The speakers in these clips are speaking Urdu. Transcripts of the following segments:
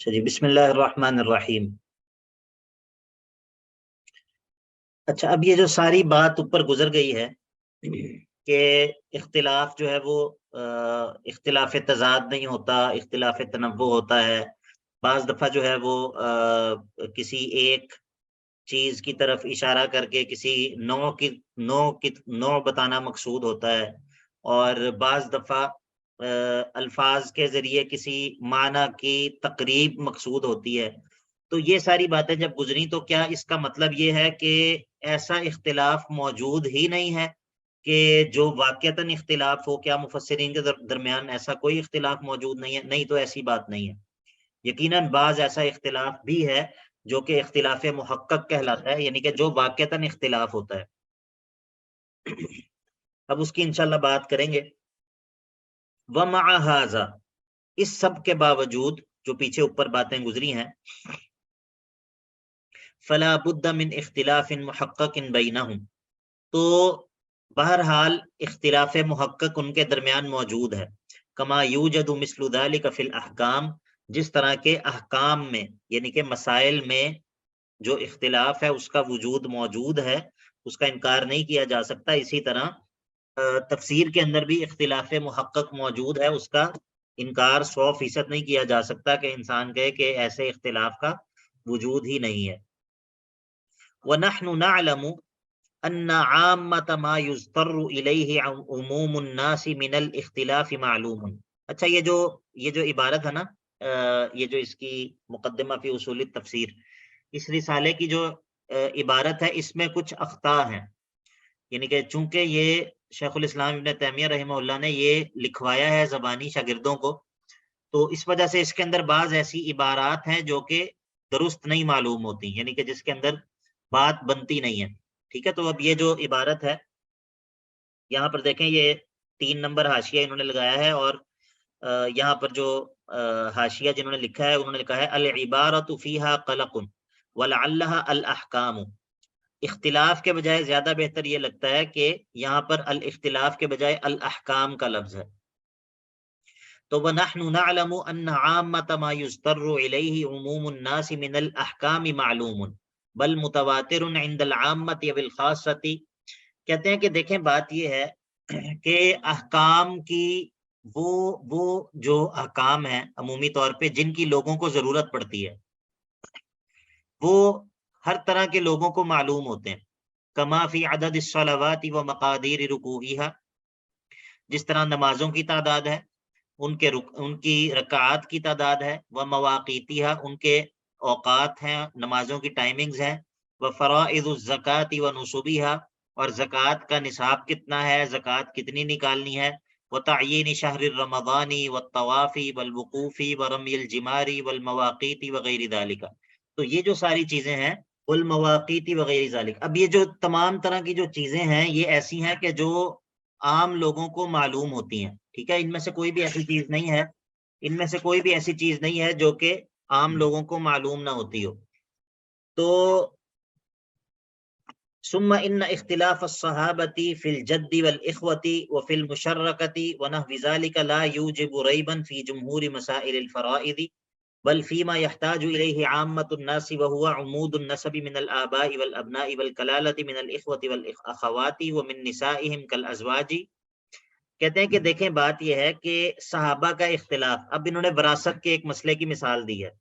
اچھا جی، بسم اللہ الرحمن الرحیم۔ اچھا، اب یہ جو ساری بات اوپر گزر گئی ہے کہ اختلاف جو ہے وہ اختلاف تضاد نہیں ہوتا، اختلاف تنوع ہوتا ہے۔ بعض دفعہ جو ہے وہ کسی ایک چیز کی طرف اشارہ کر کے کسی نوع بتانا مقصود ہوتا ہے، اور بعض دفعہ الفاظ کے ذریعے کسی معنی کی تقریب مقصود ہوتی ہے۔ تو یہ ساری باتیں جب گزری تو کیا اس کا مطلب یہ ہے کہ ایسا اختلاف موجود ہی نہیں ہے کہ جو واقعتاً اختلاف ہو؟ کیا مفسرین کے درمیان ایسا کوئی اختلاف موجود نہیں ہے؟ نہیں، تو ایسی بات نہیں ہے۔ یقیناً بعض ایسا اختلاف بھی ہے جو کہ اختلاف محقق کہلاتا ہے، یعنی کہ جو واقعتاً اختلاف ہوتا ہے۔ اب اس کی انشاءاللہ بات کریں گے۔ وَمَعَ هَذَا، اس سب کے باوجود جو پیچھے اوپر باتیں گزری ہیں، فَلَا بُدَّ مِنْ اخْتِلَافٍ مُحَقَّقٍ بَيْنَهُمْ، تو بہرحال اختلاف محقق ان کے درمیان موجود ہے۔ کما یوجد مثل ذلك فی الاحکام، جس طرح کے احکام میں یعنی کہ مسائل میں جو اختلاف ہے اس کا وجود موجود ہے، اس کا انکار نہیں کیا جا سکتا۔ اسی طرح تفسیر کے اندر بھی اختلاف محقق موجود ہے، اس کا انکار 100% نہیں کیا جا سکتا کہ انسان کہے کہ ایسے اختلاف کا وجود ہی نہیں ہے۔ وَنَحْنُ نَعْلَمُ أَنَّ عَامَّةَ مَا يُضْطَرُّ إِلَيْهِ عُمُومُ النَّاسِ مِنَ الْاخْتِلَافِ مَعْلُومٌ۔ اچھا، یہ جو عبارت ہے نا، یہ جو اس کی مقدمہ فی اصول التفسیر، اس رسالے کی جو عبارت ہے، اس میں کچھ اخطاء ہیں، یعنی کہ چونکہ یہ شیخ الاسلام ابن تیمیہ رحمہ اللہ نے یہ لکھوایا ہے زبانی شاگردوں کو، تو اس وجہ سے اس کے اندر بعض ایسی عبارات ہیں جو کہ درست نہیں معلوم ہوتی، یعنی کہ جس کے اندر بات بنتی نہیں ہے۔ ٹھیک ہے، تو اب یہ جو عبارت ہے یہاں پر دیکھیں، یہ 3 نمبر حاشیہ انہوں نے لگایا ہے، اور یہاں پر جو حاشیہ جنہوں نے لکھا ہے انہوں نے لکھا ہے العبارۃ فیہا قلق ولعلہا الاحکام۔ اختلاف کے بجائے زیادہ بہتر یہ لگتا ہے کہ یہاں پر الاختلاف کے بجائے الاحکام کا لفظ ہے۔ تو وَنَحْنُ نَعْلَمُ أَنَّ عَامَّةَ مَا يُضْطَرُّ إِلَيْهِ عُمُومُ النَّاسِ مِنَ الْأَحْكَامِ مَعْلُومٌ بل متواتر عند العامة والخاصة۔ کہتے ہیں کہ دیکھیں، بات یہ ہے کہ احکام کی وہ جو احکام ہیں عمومی طور پہ جن کی لوگوں کو ضرورت پڑتی ہے، وہ ہر طرح کے لوگوں کو معلوم ہوتے ہیں۔ کما فی عدد الصلوات و مقادیر رکوعها، جس طرح نمازوں کی تعداد ہے، ان کی رکعات کی تعداد ہے، و مواقیتها، ان کے اوقات ہیں، نمازوں کی ٹائمنگز ہیں، و فرائض الزکات و نصوبها، اور زکوٰۃ کا نصاب کتنا ہے، زکوٰۃ کتنی نکالنی ہے، و تعیین شہر الرمضان والطواف والوقوف ورمی الجمار والمواقیت وغیر ذالک۔ تو یہ جو ساری چیزیں ہیں، والمواقیت وغیر ذالک، اب یہ جو تمام طرح کی جو چیزیں ہیں یہ ایسی ہیں کہ جو عام لوگوں کو معلوم ہوتی ہیں۔ ٹھیک ہے، ان میں سے کوئی بھی ایسی چیز نہیں ہے جو کہ عام لوگوں کو معلوم نہ ہوتی ہو۔ تو ثم ان اختلاف الصحابۃ فی الجد والاخوۃ وفی المشرکۃ ونحو ذلک لا یوجب ریبا فی جمہور مسائل الفرائض بل فیما یحتاج الیہ عامۃ الناس وهو عمود النسب من الآباء والابناء والکلالۃ من الاخوۃ والاخوات ومن نسائهم کالازواج۔ کہتے ہیں کہ دیکھیں، بات یہ ہے کہ صحابہ کا اختلاف، اب انہوں نے وراثت کے ایک مسئلے کی مثال دی ہے،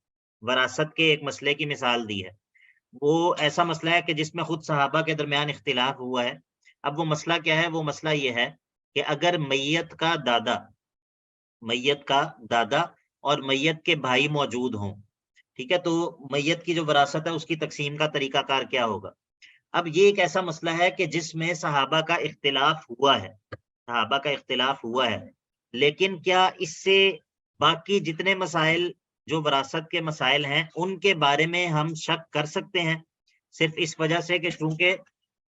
وہ ایسا مسئلہ ہے کہ جس میں خود صحابہ کے درمیان اختلاف ہوا ہے۔ اب وہ مسئلہ کیا ہے؟ وہ مسئلہ یہ ہے کہ اگر میت کا دادا اور میت کے بھائی موجود ہوں، ٹھیک ہے، تو میت کی جو وراثت ہے اس کی تقسیم کا طریقہ کار کیا ہوگا؟ اب یہ ایک ایسا مسئلہ ہے کہ جس میں صحابہ کا اختلاف ہوا ہے، لیکن کیا اس سے باقی جتنے مسائل جو وراثت کے مسائل ہیں ان کے بارے میں ہم شک کر سکتے ہیں؟ صرف اس وجہ سے کہ چونکہ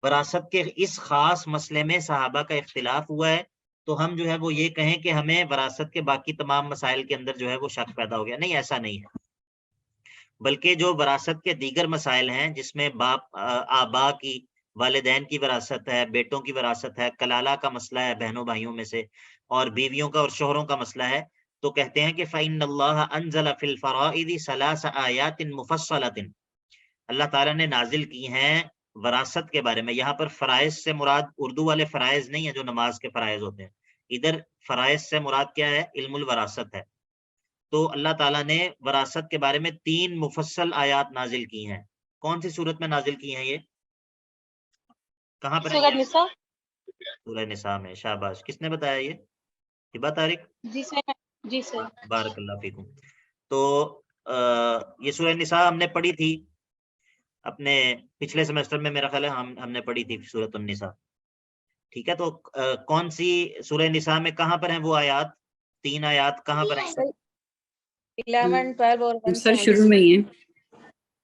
وراثت کے اس خاص مسئلے میں صحابہ کا اختلاف ہوا ہے تو ہم جو ہے وہ یہ کہیں کہ ہمیں وراثت کے باقی تمام مسائل کے اندر جو ہے وہ شک پیدا ہو گیا؟ نہیں، ایسا نہیں ہے، بلکہ جو وراثت کے دیگر مسائل ہیں جس میں آبا کی، والدین کی وراثت ہے، بیٹوں کی وراثت ہے، کلالہ کا مسئلہ ہے بہنوں بھائیوں میں سے، اور بیویوں کا اور شوہروں کا مسئلہ ہے، تو کہتے ہیں کہ فَإِنَّ اللَّهَ أَنزَلَ فِي الْفَرَائِضِ 3 آیات مفصلۃ، اللہ تعالیٰ نے نازل کی ہیں وراثت کے بارے میں. یہاں پر فرائض سے مراد اردو والے فرائض نہیں ہیں جو نماز کے فرائض ہوتے ہیں، ادھر فرائض سے مراد کیا ہے؟ علم الوراثت ہے. تو اللہ تعالیٰ نے وراثت کے بارے میں 3 مفصل آیات نازل کی ہیں. کون سی صورت میں نازل کی ہیں یہ؟ کہاں پر ہیں سورۃ یہ؟ نساء. سورہ نساء میں. شاباش. کس نے بتایا یہ؟ ہبہ طارق. جی سر. جی سر. بارک اللہ فیکم. تو یہ سورہ نساء ہم نے پڑھی تھی اپنے پچھلے سیمسٹر میں، میرا خیال ہے ہم نے پڑھی تھی سورۃ النساء. ٹھیک ہے، تو کون سی سورہ نساء میں کہاں پر ہیں وہ آیات؟ 3 آیات کہاں پر ہیں؟ 11 12 اور سر شروع میں ہی ہے.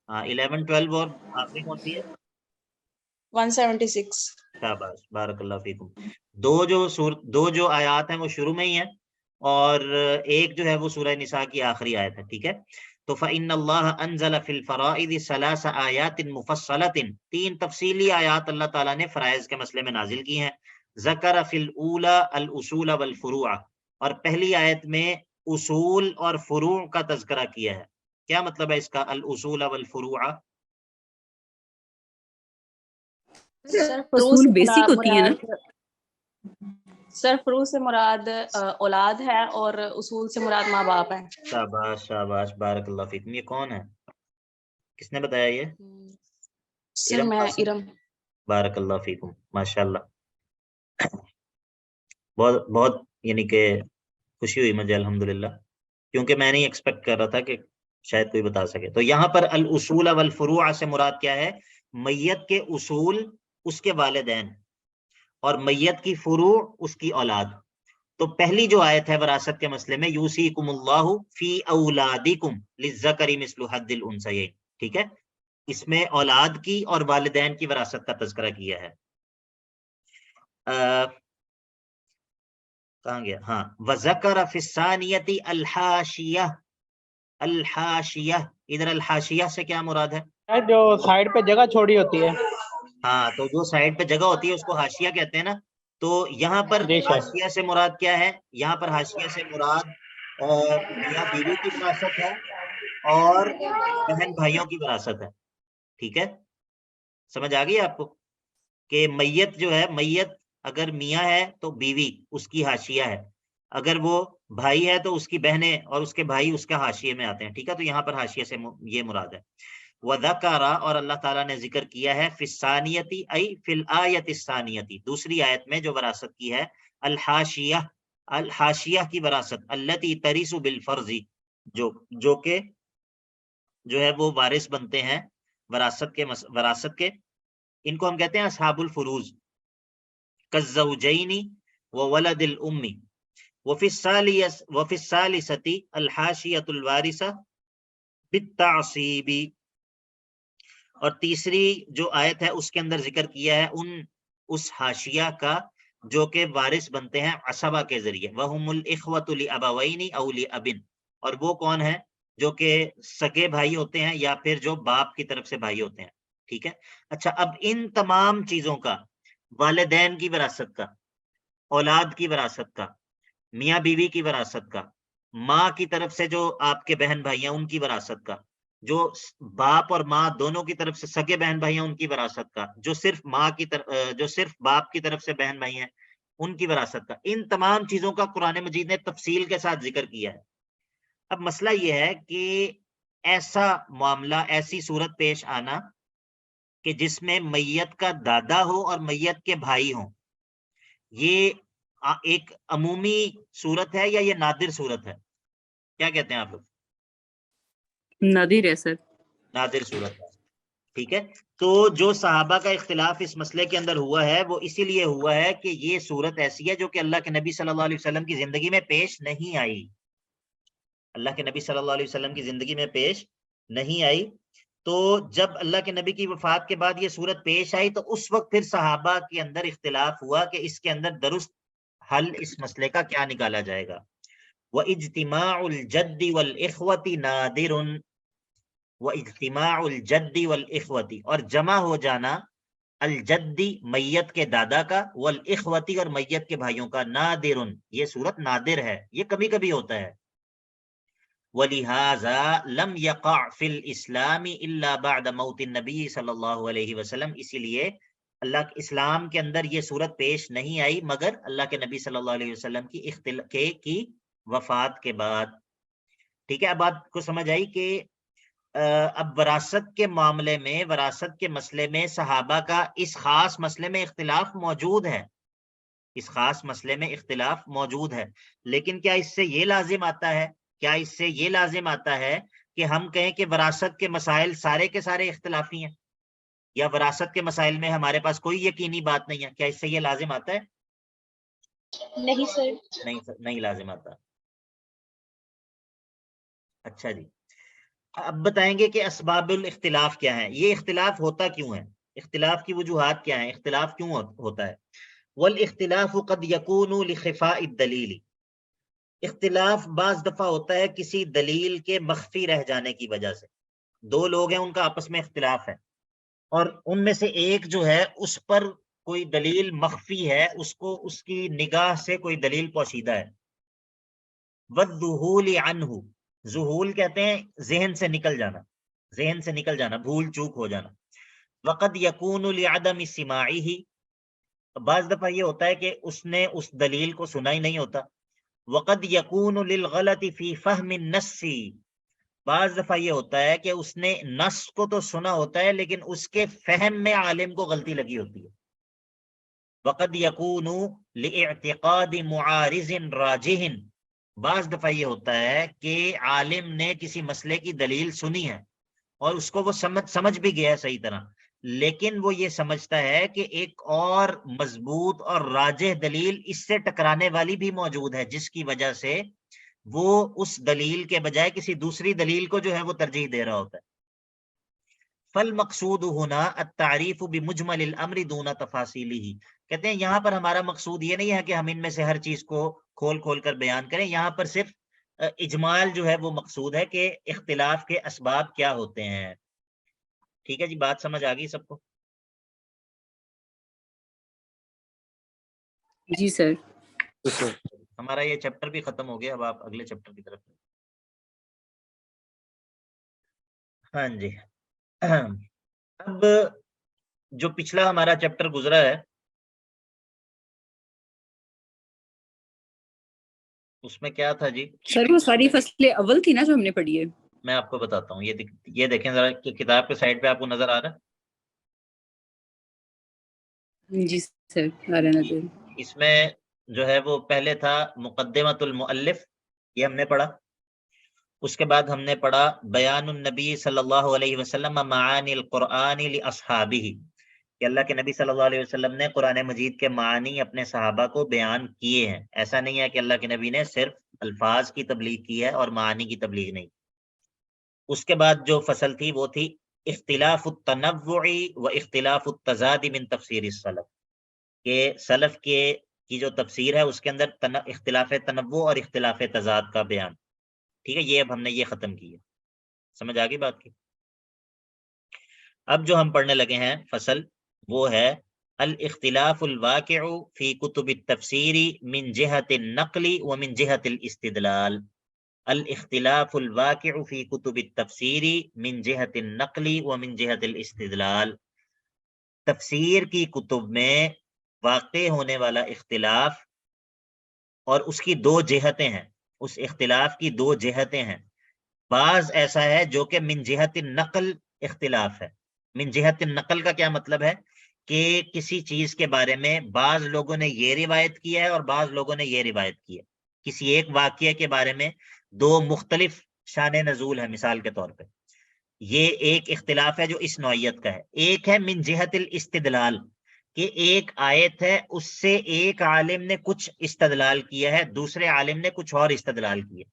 ہاں 11 12 اور آخری کون سی ہے؟ 176. شاباش، بارک اللہ فیکم. دو جو آیات ہیں وہ شروع میں ہی ہیں، اور ایک جو ہے وہ سورہ نساء کی آخری آیت ہے. ٹھیک ہے، تو فَإِنَّ اللَّهَ أَنزَلَ فِي الْفَرَائِضِ 3 آیات مفصلۃ، 3 تفصیلی آیات اللہ تعالیٰ نے فرائض کے مسئلے میں نازل کی ہیں. ذکر فی الأولى الأصول والفروع، اور پہلی آیت میں اصول اور فروع کا تذکرہ کیا ہے. کیا مطلب ہے اس کا الأصول والفروع؟ اصول بیسک ہوتی ہے نا سر. فروع سے مراد اولاد ہے اور اصول سے مراد ماں باپ ہیں. شاباش شاباش، بارک اللہ فیکم. یہ کون ہے؟ کس نے بتایا یہ؟ سر میں قاسم. ارم. بارک اللہ فیکم، ماشاء اللہ. بہت بہت یعنی کہ خوشی ہوئی مجھے الحمدللہ، کیونکہ میں نہیں ایکسپیکٹ کر رہا تھا کہ شاید کوئی بتا سکے. تو یہاں پر الاصول والفروع سے مراد کیا ہے؟ میت کے اصول اس کے والدین، اور میت کی فروع اس کی اولاد. تو پہلی جو آیت ہے وراثت کے مسئلے میں، یوصیکم اللہ فی اولادکم للذکر مثل حظ الانثیین. ٹھیک ہے، اس میں اولاد کی اور والدین کی وراثت کا تذکرہ کیا ہے. کہاں گیا؟ ہاں، وذکر فی الثانیۃ الحاشیہ. الحاشیہ، ادھر الحاشیہ سے کیا مراد ہے؟ جو سائڈ پہ جگہ چھوڑی ہوتی ہے. ہاں، تو جو سائڈ پہ جگہ ہوتی ہے اس کو حاشیہ کہتے ہیں نا. تو یہاں پر حاشیہ سے مراد کیا ہے؟ یہاں پر حاشیہ سے مراد میاں بیوی کی وراثت ہے اور بہن بھائیوں کی وراثت ہے. ٹھیک ہے، سمجھ آ گئی آپ کو کہ میت جو ہے، میت اگر میاں ہے تو بیوی اس کی حاشیہ ہے، اگر وہ بھائی ہے تو اس کی بہنیں اور اس کے بھائی اس کا حاشیے میں آتے ہیں. ٹھیک ہے، تو یہاں پر حاشیے سے یہ مراد ہے. وَذَكَرَ، اور اللہ تعالیٰ نے ذکر کیا ہے، فِي الثَّانِيَةِ ای فِي الْآیَةِ الثَّانِیَةِ، دوسری آیت میں جو وراثت کی ہے، الحاشیہ، الحاشیہ کی وراثت، الَّتِي تَرِثُ بِالْفَرْضِ، جو کہ جو ہے وہ وارث بنتے ہیں وراثت کے. ان کو ہم کہتے ہیں اصحاب الفروض، کالزوجین وولد الام. وفی الثالثۃ الحاشیۃ الوارثہ بالتعصیب، اور تیسری جو آیت ہے اس کے اندر ذکر کیا ہے اس حاشیہ کا جو کہ وارث بنتے ہیں عصبہ کے ذریعے. وہم الاخوۃ لابوین او لاب، اور وہ کون ہے؟ جو کہ سگے بھائی ہوتے ہیں یا پھر جو باپ کی طرف سے بھائی ہوتے ہیں. ٹھیک ہے، اچھا، اب ان تمام چیزوں کا، والدین کی وراثت کا، اولاد کی وراثت کا، میاں بیوی کی وراثت کا، ماں کی طرف سے جو آپ کے بہن بھائی ہیں ان کی وراثت کا، جو باپ اور ماں دونوں کی طرف سے سگے بہن بھائی ہیں ان کی وراثت کا، جو صرف باپ کی طرف سے بہن بھائی ہیں ان کی وراثت کا، ان تمام چیزوں کا قرآن مجید نے تفصیل کے ساتھ ذکر کیا ہے. اب مسئلہ یہ ہے کہ ایسا معاملہ، ایسی صورت پیش آنا کہ جس میں میت کا دادا ہو اور میت کے بھائی ہوں، یہ ایک عمومی صورت ہے یا یہ نادر صورت ہے؟ کیا کہتے ہیں آپ لوگ؟ نادر ہے سر. نادر صورت ہے. ٹھیک ہے، تو جو صحابہ کا اختلاف اس مسئلے کے اندر ہوا ہے وہ اسی لیے ہوا ہے کہ یہ صورت ایسی ہے جو کہ اللہ کے نبی صلی اللہ علیہ وسلم کی زندگی میں پیش نہیں آئی. اللہ کے نبی صلی اللہ علیہ وسلم کی زندگی میں پیش نہیں آئی. تو جب اللہ کے نبی کی وفات کے بعد یہ صورت پیش آئی تو اس وقت پھر صحابہ کے اندر اختلاف ہوا کہ اس کے اندر درست حل اس مسئلے کا کیا نکالا جائے گا. وَإِجْتِمَاعُ الْجَدِّ وَالْإِخْوَةِ نَادِرٌ، وَإِجْتِمَاعُ الْجَدِّ وَالْإِخْوَةِ، اور جمع ہو جانا الجدی میت کے دادا کا، والإخوتی اور میت کے بھائیوں کا، نادر، یہ صورت نادر ہے، یہ کبھی کبھی ہوتا ہے. وَلِهَذَا لَمْ يَقَعْ فِي الْإِسْلَامِ إِلَّا بَعْدَ مَوْتِ النَّبِيِّ صلی اللہ علیہ وسلم، اسی لیے اللہ اسلام کے اندر یہ صورت پیش نہیں آئی مگر اللہ کے نبی صلی اللہ علیہ وسلم کی وفات کے بعد. ٹھیک ہے، اب بات کو سمجھ آئی کہ اب وراثت کے معاملے میں، وراثت کے مسئلے میں صحابہ کا اس خاص مسئلے میں اختلاف موجود ہے، اس خاص مسئلے میں اختلاف موجود ہے. لیکن کیا اس سے یہ لازم آتا ہے، کیا اس سے یہ لازم آتا ہے کہ ہم کہیں کہ وراثت کے مسائل سارے کے سارے اختلافی ہیں، یا وراثت کے مسائل میں ہمارے پاس کوئی یقینی بات نہیں ہے؟ کیا اس سے یہ لازم آتا ہے؟ نہیں سر. نہیں لازم آتا. اچھا جی، اب بتائیں گے کہ اسباب الاختلاف کیا ہیں، یہ اختلاف ہوتا کیوں ہے، اختلاف کی وجوہات کیا ہیں، اختلاف کیوں ہوتا ہے. والاختلاف قد يكون لخفاء الدلیل، اختلاف بعض دفعہ ہوتا ہے کسی دلیل کے مخفی رہ جانے کی وجہ سے. دو لوگ ہیں، ان کا آپس میں اختلاف ہے، اور ان میں سے ایک جو ہے اس پر کوئی دلیل مخفی ہے، اس کی نگاہ سے کوئی دلیل پوشیدہ ہے. والذہول عنہ، ذہول کہتے ہیں ذہن سے نکل جانا، ذہن سے نکل جانا، بھول چوک ہو جانا. وقد یکون لعدم سماعہ، بعض دفعہ یہ ہوتا ہے کہ اس نے اس دلیل کو سنا ہی نہیں ہوتا. وقد یکون للغلط فی فہم النص، بعض دفعہ یہ ہوتا ہے کہ اس نے نص کو تو سنا ہوتا ہے لیکن اس کے فہم میں عالم کو غلطی لگی ہوتی ہے. وقد یکون لاعتقاد معارض راجح، بعض دفعہ یہ ہوتا ہے کہ عالم نے کسی مسئلے کی دلیل سنی ہے اور اس کو وہ سمجھ بھی گیا ہے صحیح طرح، لیکن وہ یہ سمجھتا ہے کہ ایک اور مضبوط اور راجح دلیل اس سے ٹکرانے والی بھی موجود ہے، جس کی وجہ سے وہ اس دلیل کے بجائے کسی دوسری دلیل کو جو ہے وہ ترجیح دے رہا ہوتا ہے. فالمقصود ہونا التعریف بمجمل الامر دون تفاصیلہ، کہتے ہیں یہاں پر ہمارا مقصود یہ نہیں ہے کہ ہم ان میں سے ہر چیز کو کھول کھول کر بیان کریں، یہاں پر صرف اجمال جو ہے وہ مقصود ہے کہ اختلاف کے اسباب کیا ہوتے ہیں. ٹھیک ہے جی، بات سمجھ آ گئی سب کو؟ جی سر. ہمارا یہ چیپٹر بھی ختم ہو گیا، اب آپ اگلے چیپٹر کی طرف. ہاں جی، اب جو پچھلا ہمارا چیپٹر گزرا ہے اس میں کیا تھا جی؟ سر وہ ساری فصل اول تھی نا جو ہم نے پڑھی ہے. میں آپ کو بتاتا ہوں، یہ دیکھیں ذرا کہ کتاب کے سائڈ پہ آپ کو نظر آ رہا ہے؟ جی سر آ رہا نظر. اس میں جو ہے وہ پہلے تھا مقدمۃ المؤلف، یہ ہم نے پڑھا. اس کے بعد ہم نے پڑھا بیان النبی صلی اللہ علیہ وسلم معانی القرآن لاصحابہ، کہ اللہ کے نبی صلی اللہ علیہ وسلم نے قرآن مجید کے معنی اپنے صحابہ کو بیان کیے ہیں. ایسا نہیں ہے کہ اللہ کے نبی نے صرف الفاظ کی تبلیغ کی ہے اور معانی کی تبلیغ نہیں. اس کے بعد جو فصل تھی وہ تھی اختلاف التنوع و اختلاف التضاد من تفسیر السلف، کہ سلف کی جو تفسیر ہے اس کے اندر اختلاف تنوع اور اختلاف تضاد کا بیان. ٹھیک ہے، یہ اب ہم نے یہ ختم کی ہے. سمجھ آ گئی بات کی؟ اب جو ہم پڑھنے لگے ہیں فصل وہ ہے الاختلاف الواقع فی کتب التفسیر من جہت النقل ومن جہت الاستدلال. الاختلاف الواقع فی کتب التفسیر من جہت النقل ومن جہت الاستدلال، تفسیر کی کتب میں واقع ہونے والا اختلاف اور اس کی دو جہتیں ہیں، اس اختلاف کی دو جہتیں ہیں. بعض ایسا ہے جو کہ من جہت النقل اختلاف ہے. من جہت النقل کا کیا مطلب ہے؟ کہ کسی چیز کے بارے میں بعض لوگوں نے یہ روایت کیا ہے اور بعض لوگوں نے یہ روایت کی ہے. کسی ایک واقعے کے بارے میں دو مختلف شان نزول ہے مثال کے طور پہ، یہ ایک اختلاف ہے جو اس نوعیت کا ہے. ایک ہے من جہت الاستدلال، کہ ایک آیت ہے اس سے ایک عالم نے کچھ استدلال کیا ہے، دوسرے عالم نے کچھ اور استدلال کیا.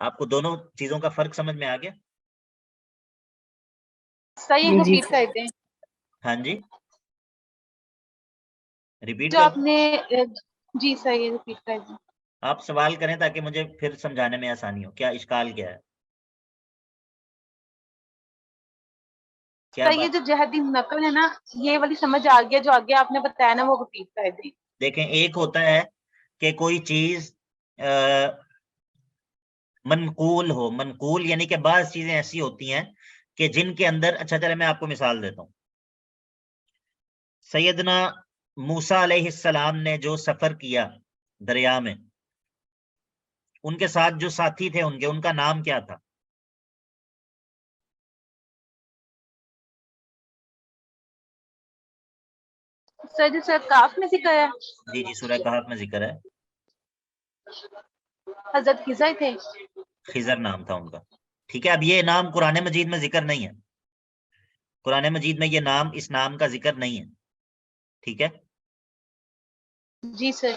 آپ کو دونوں چیزوں کا فرق سمجھ میں آ گیا؟ صحیح جی ریپیٹ سر. کر دیں ہاں جی، ریپیٹ جو کر. آپ نے. جی صحیح ریپیٹ کر دیں. آپ سوال کریں تاکہ مجھے پھر سمجھانے میں آسانی ہو. کیا اشکال کیا ہے؟ کیا صحیح، بات؟ جو جہتی نقل ہے نا یہ والی سمجھ آ گیا، جو آگے آپ نے بتایا نا وہ ریپیٹ کر دیں. دیکھیں، ایک ہوتا ہے کہ کوئی چیز منقول ہو. منقول یعنی کہ بعض چیزیں ایسی ہوتی ہیں کہ جن کے اندر، اچھا چلے میں آپ کو مثال دیتا ہوں. سیدنا موسیٰ علیہ السلام نے جو سفر کیا دریا میں، ان کے ساتھ جو ساتھی تھے ان کا نام کیا تھا؟ سر جو سر کاف میں ذکر ہے، جی جی سورہ کہف میں ذکر ہے. حضرت خضر تھے. خضر نام تھا ان کا. ٹھیک ہے، اب یہ نام قرآن مجید میں ذکر نہیں ہے. قرآن مجید میں یہ نام، اس نام کا ذکر نہیں ہے. ٹھیک ہے، جی سر.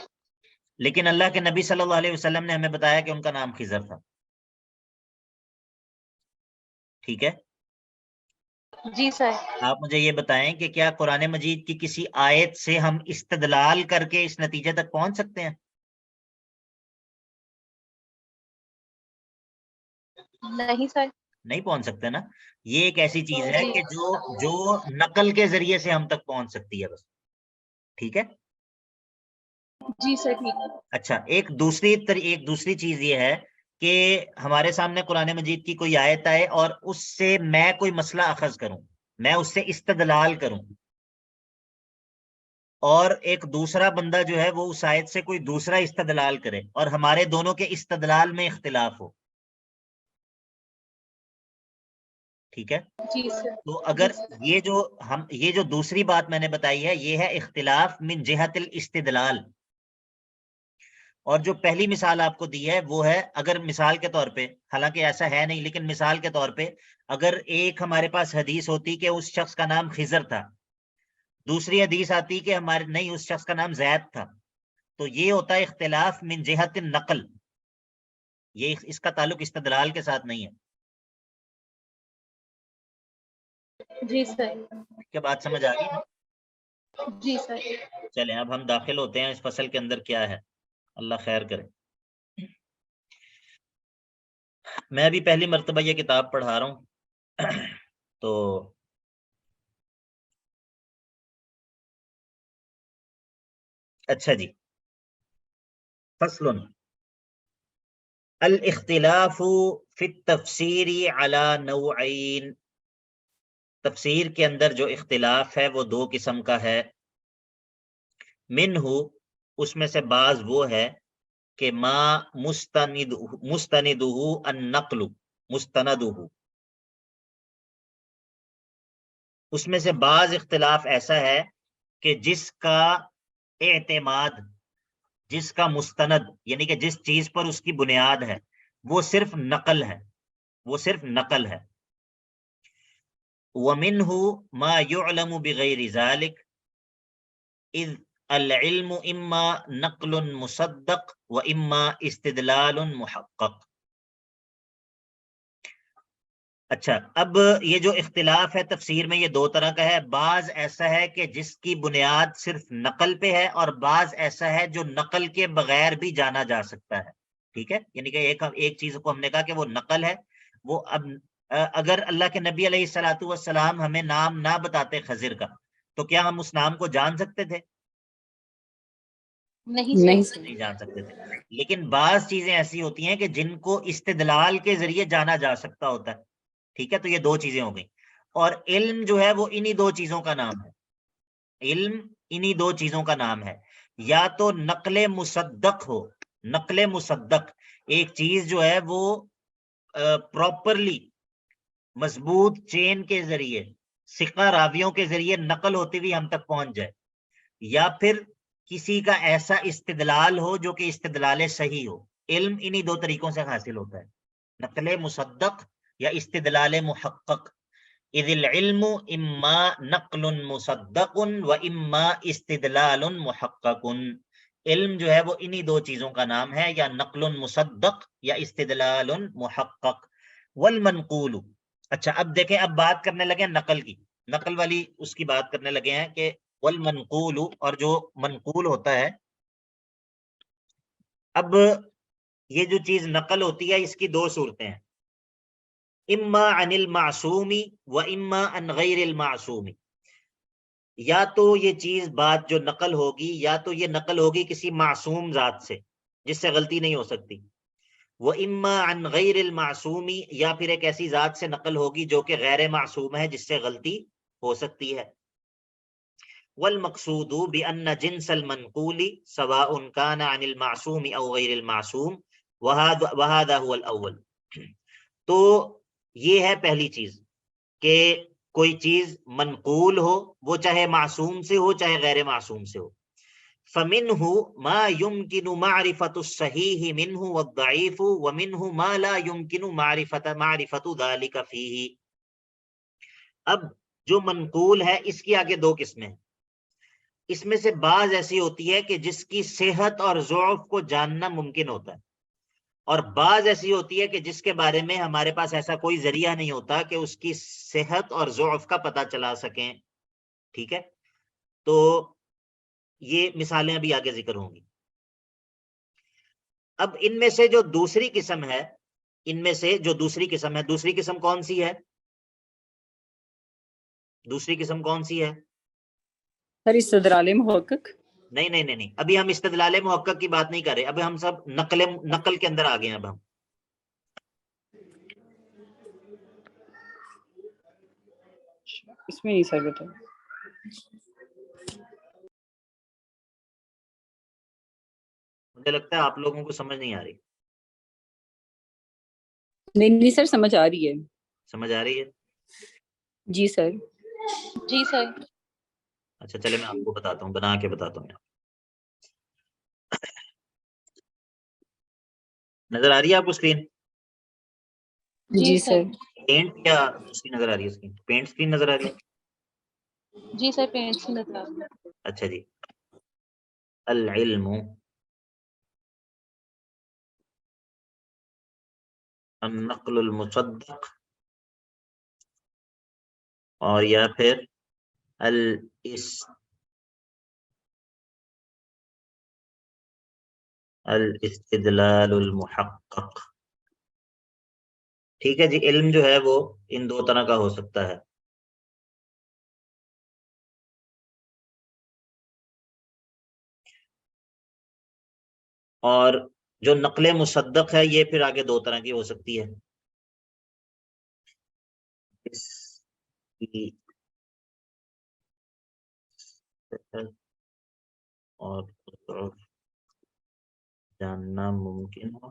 لیکن اللہ کے نبی صلی اللہ علیہ وسلم نے ہمیں بتایا کہ ان کا نام خضر تھا. ٹھیک ہے، جی سر. آپ مجھے یہ بتائیں کہ کیا قرآن مجید کی کسی آیت سے ہم استدلال کر کے اس نتیجے تک پہنچ سکتے ہیں؟ نہیں سر. نہیں پہنچ سکتے نا. یہ ایک ایسی چیز ہے جی. کہ جو نقل کے ذریعے سے ہم تک پہنچ سکتی ہے بس. ٹھیک ہے. جی سر ٹھیک ہے. اچھا، ایک دوسری چیز یہ ہے کہ ہمارے سامنے قرآن مجید کی کوئی آیت آئے اور اس سے میں کوئی مسئلہ اخذ کروں، میں اس سے استدلال کروں، اور ایک دوسرا بندہ جو ہے وہ اس آیت سے کوئی دوسرا استدلال کرے اور ہمارے دونوں کے استدلال میں اختلاف ہو. ٹھیک ہے، جی سر. تو اگر یہ جو دوسری بات میں نے بتائی ہے، یہ ہے اختلاف من جہت الاستدلال. اور جو پہلی مثال آپ کو دی ہے وہ ہے، اگر مثال کے طور پہ، حالانکہ ایسا ہے نہیں لیکن مثال کے طور پہ، اگر ایک ہمارے پاس حدیث ہوتی کہ اس شخص کا نام خضر تھا، دوسری حدیث آتی کہ نہیں اس شخص کا نام زید تھا، تو یہ ہوتا ہے اختلاف من جہت النقل. یہ اس کا تعلق استدلال کے ساتھ نہیں ہے. جی سر. کیا بات سمجھ آ گئی نا؟ جی سر. چلیں اب ہم داخل ہوتے ہیں اس فصل کے اندر کیا ہے. اللہ خیر کرے. میں بھی پہلی مرتبہ یہ کتاب پڑھا رہا ہوں تو اچھا جی. فصل الاختلاف فی التفسیر علی نوعین. تفسیر کے اندر جو اختلاف ہے وہ دو قسم کا ہے. منہ، اس میں سے بعض وہ ہے کہ ما مستندہ النقل، مستندہ، اس میں سے بعض اختلاف ایسا ہے کہ جس کا اعتماد، جس کا مستند یعنی کہ جس چیز پر اس کی بنیاد ہے وہ صرف نقل ہے، وہ صرف نقل ہے. وَمِنْهُ مَا يُعْلَمُ بِغَيْرِ ذَلِكَ اِذْ العلم اما نقل مصدق و اما استدلال محقق. اچھا، اب یہ جو اختلاف ہے تفسیر میں یہ دو طرح کا ہے. بعض ایسا ہے کہ جس کی بنیاد صرف نقل پہ ہے، اور بعض ایسا ہے جو نقل کے بغیر بھی جانا جا سکتا ہے. ٹھیک ہے، یعنی کہ ایک چیز کو ہم نے کہا کہ وہ نقل ہے. وہ اب اگر اللہ کے نبی علیہ الصلوۃ والسلام ہمیں نام نہ بتاتے خضر کا، تو کیا ہم اس نام کو جان سکتے تھے؟ نہیں جان سکتے تھے. لیکن بعض چیزیں ایسی ہوتی ہیں کہ جن کو استدلال کے ذریعے جانا جا سکتا ہوتا ہے. ٹھیک ہے، تو یہ دو چیزیں ہو گئیں. اور علم جو ہے وہ انہی دو چیزوں کا نام ہے. علم انہی دو چیزوں کا نام ہے. یا تو نقل مصدق ہو. نقل مصدق ایک چیز جو ہے وہ پراپرلی مضبوط چین کے ذریعے، ثقہ راویوں کے ذریعے نقل ہوتی ہوئی ہم تک پہنچ جائے. یا پھر کسی کا ایسا استدلال ہو جو کہ استدلال صحیح ہو. علم انہی دو طریقوں سے حاصل ہوتا ہے، نقل مصدق یا استدلال محقق. اذ العلم اما نقل مصدق و اما استدلال محقق. علم جو ہے وہ انہی دو چیزوں کا نام ہے، یا نقل مصدق یا استدلال محقق. والمنقول، اچھا اب دیکھیں، اب بات کرنے لگے ہیں نقل کی، نقل والی اس کی بات کرنے لگے ہیں کہ والمنقول، اور جو منقول ہوتا ہے. اب یہ جو چیز نقل ہوتی ہے اس کی دو صورتیں ہیں، اما عن المعصوم و اما عن غیر المعصوم. یا تو یہ چیز بات جو نقل ہوگی، یا تو یہ نقل ہوگی کسی معصوم ذات سے جس سے غلطی نہیں ہو سکتی. وَإِمَّا عَنْ غَيْرِ الْمَعْصُومِ، یا پھر ایک ایسی ذات سے نقل ہوگی جو کہ غیر معصوم ہے، جس سے غلطی ہو سکتی ہے. والمقصود بأن جنس المنقول سواء كان عن المعصوم أو غير المعصوم وهذا هو الأول. تو یہ ہے پہلی چیز کہ کوئی چیز منقول ہو، وہ چاہے معصوم سے ہو چاہے غیر معصوم سے ہو. فمنه ما يمكن معرفة الصحيح منه والضعيف ومنه ما لا يمكن معرفة ذلك فيه. اب جو منقول ہے اس کی آگے دو قسمیں ہیں. اس میں سے بعض ایسی ہوتی ہے کہ جس کی صحت اور ضعف کو جاننا ممکن ہوتا ہے، اور بعض ایسی ہوتی ہے کہ جس کے بارے میں ہمارے پاس ایسا کوئی ذریعہ نہیں ہوتا کہ اس کی صحت اور ضعف کا پتہ چلا سکیں. ٹھیک ہے، تو یہ مثالیں ابھی آگے ذکر ہوں گی. اب ان میں سے جو دوسری قسم ہے، دوسری قسم کون سی ہے؟ دوسری قسم کون سی ہے؟ سر استدلال محقق. نہیں، ابھی ہم استدلال محقق کی بات نہیں کر رہے، ابھی ہم سب نقل کے اندر آ گئے ہیں. اب ہم اس میں نہیں سر بتا. مجھے لگتا ہے آپ لوگوں کو سمجھ نہیں آ رہی. نہیں سر سمجھ آ رہی ہے. سمجھ آ رہی ہے؟ جی سر. جی سر. اچھا چلے میں آپ کو بتاتا ہوں، بنا کے بتاتا ہوں. نظر آ رہی ہے آپ کو اسکرین؟ جی سر. پینٹ یا اسکرین نظر آ رہی ہے؟ اسکرین پینٹ اسکرین نظر آ رہی ہے؟ جی سر پینٹ سے نظر آ رہا ہے. اچھا جی. العلم النقل المصدق، اور یا پھر الاستدلال المحقق. ٹھیک ہے جی. علم جو ہے وہ ان دو طرح کا ہو سکتا ہے. اور جو نقل مصدق ہے یہ پھر آگے دو طرح کی ہو سکتی ہے. اس کی اور جاننا ممکن ہو.